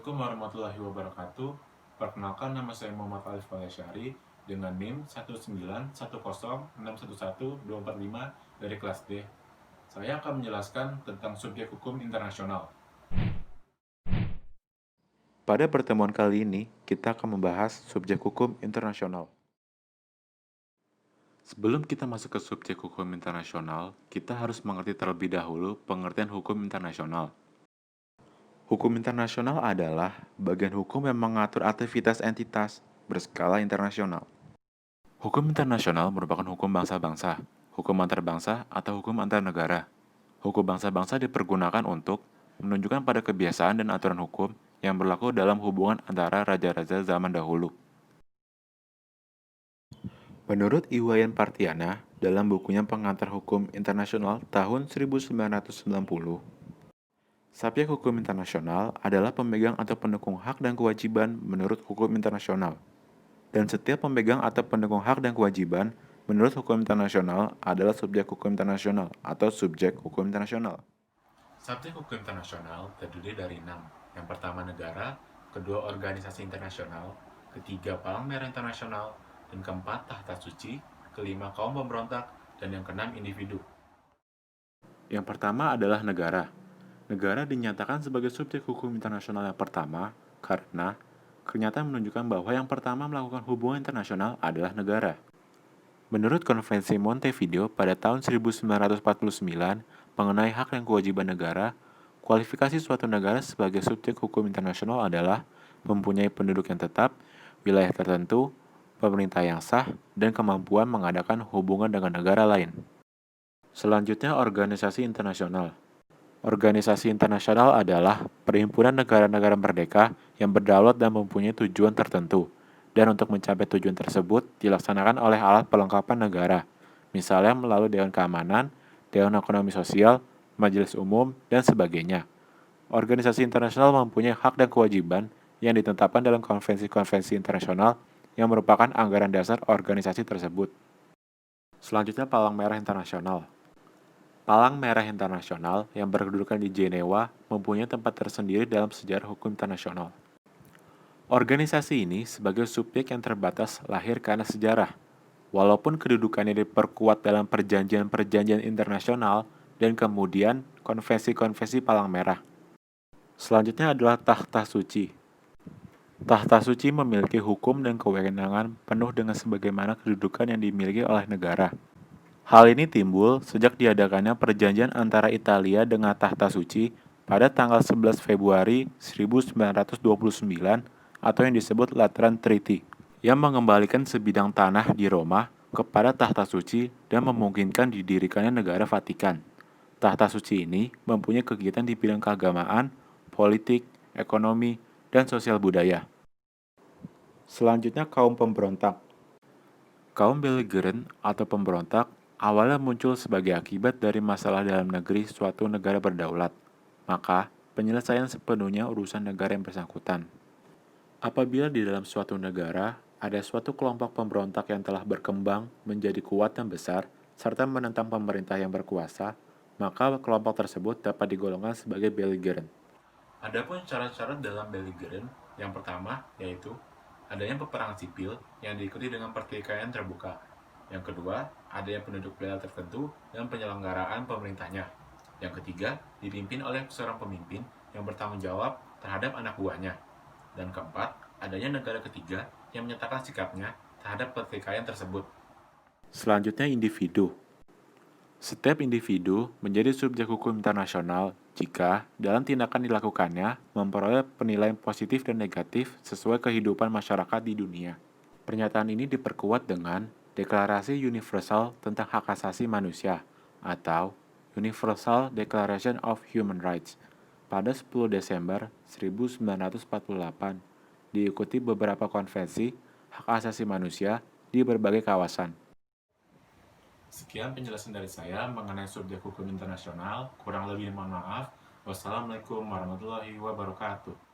Assalamualaikum warahmatullahi wabarakatuh. Perkenalkan, nama saya Muhammad Alif Walyashari dengan NIM 191061124 dari kelas D. Saya akan menjelaskan tentang subjek hukum internasional. Pada pertemuan kali ini, kita akan membahas subjek hukum internasional. Sebelum kita masuk ke subjek hukum internasional, kita harus mengerti terlebih dahulu pengertian hukum internasional. Hukum internasional adalah bagian hukum yang mengatur aktivitas entitas berskala internasional. Hukum internasional merupakan hukum bangsa-bangsa, hukum antar bangsa, atau hukum antar negara. Hukum bangsa-bangsa dipergunakan untuk menunjukkan pada kebiasaan dan aturan hukum yang berlaku dalam hubungan antara raja-raja zaman dahulu. Menurut Iwayan Partiana, dalam bukunya Pengantar Hukum Internasional tahun 1990, subjek hukum internasional adalah pemegang atau pendukung hak dan kewajiban menurut hukum internasional. Dan setiap pemegang atau pendukung hak dan kewajiban menurut hukum internasional adalah subjek hukum internasional atau subjek hukum internasional. Subjek hukum internasional terdiri dari 6. Yang pertama negara, kedua organisasi internasional, ketiga Palang Merah Internasional, dan keempat tahta suci, kelima kaum pemberontak, dan yang keenam individu. Yang pertama adalah negara. Negara dinyatakan sebagai subjek hukum internasional yang pertama karena kenyataan menunjukkan bahwa yang pertama melakukan hubungan internasional adalah negara. Menurut Konvensi Montevideo pada tahun 1949 mengenai hak dan kewajiban negara, kualifikasi suatu negara sebagai subjek hukum internasional adalah mempunyai penduduk yang tetap, wilayah tertentu, pemerintah yang sah, dan kemampuan mengadakan hubungan dengan negara lain. Selanjutnya, organisasi internasional. Organisasi internasional adalah perhimpunan negara-negara merdeka yang berdaulat dan mempunyai tujuan tertentu, dan untuk mencapai tujuan tersebut dilaksanakan oleh alat perlengkapan negara, misalnya melalui Dewan Keamanan, Dewan Ekonomi Sosial, Majelis Umum, dan sebagainya. Organisasi internasional mempunyai hak dan kewajiban yang ditetapkan dalam konvensi-konvensi internasional yang merupakan anggaran dasar organisasi tersebut. Selanjutnya, Palang Merah Internasional. Palang Merah Internasional yang berkedudukan di Jenewa mempunyai tempat tersendiri dalam sejarah hukum internasional. Organisasi ini sebagai subjek yang terbatas lahir karena sejarah, walaupun kedudukannya diperkuat dalam perjanjian-perjanjian internasional dan kemudian konvensi-konvensi Palang Merah. Selanjutnya adalah Tahta Suci. Tahta Suci memiliki hukum dan kewenangan penuh dengan sebagaimana kedudukan yang dimiliki oleh negara. Hal ini timbul sejak diadakannya perjanjian antara Italia dengan Tahta Suci pada tanggal 11 Februari 1929 atau yang disebut Lateran Treaty, yang mengembalikan sebidang tanah di Roma kepada Tahta Suci dan memungkinkan didirikannya negara Vatikan. Tahta Suci ini mempunyai kegiatan di bidang keagamaan, politik, ekonomi, dan sosial budaya. Selanjutnya, kaum pemberontak. Kaum beligeran atau pemberontak awalnya muncul sebagai akibat dari masalah dalam negeri suatu negara berdaulat, maka penyelesaian sepenuhnya urusan negara yang bersangkutan. Apabila di dalam suatu negara ada suatu kelompok pemberontak yang telah berkembang menjadi kuat dan besar, serta menentang pemerintah yang berkuasa, maka kelompok tersebut dapat digolongkan sebagai beligeran. Adapun syarat-syarat dalam beligeran, yang pertama yaitu adanya peperangan sipil yang diikuti dengan pertikaian terbuka. Yang kedua, adanya penduduk wilayah tertentu dan penyelenggaraan pemerintahnya. Yang ketiga, dipimpin oleh seorang pemimpin yang bertanggung jawab terhadap anak buahnya. Dan keempat, adanya negara ketiga yang menyatakan sikapnya terhadap pertikaian tersebut. Selanjutnya, individu. Setiap individu menjadi subjek hukum internasional jika dalam tindakan dilakukannya memperoleh penilaian positif dan negatif sesuai kehidupan masyarakat di dunia. Pernyataan ini diperkuat dengan Deklarasi Universal tentang Hak Asasi Manusia atau Universal Declaration of Human Rights pada 10 Desember 1948, diikuti beberapa konvensi hak asasi manusia di berbagai kawasan. Sekian penjelasan dari saya mengenai subjek hukum internasional. Kurang lebih mohon maaf. Wassalamualaikum warahmatullahi wabarakatuh.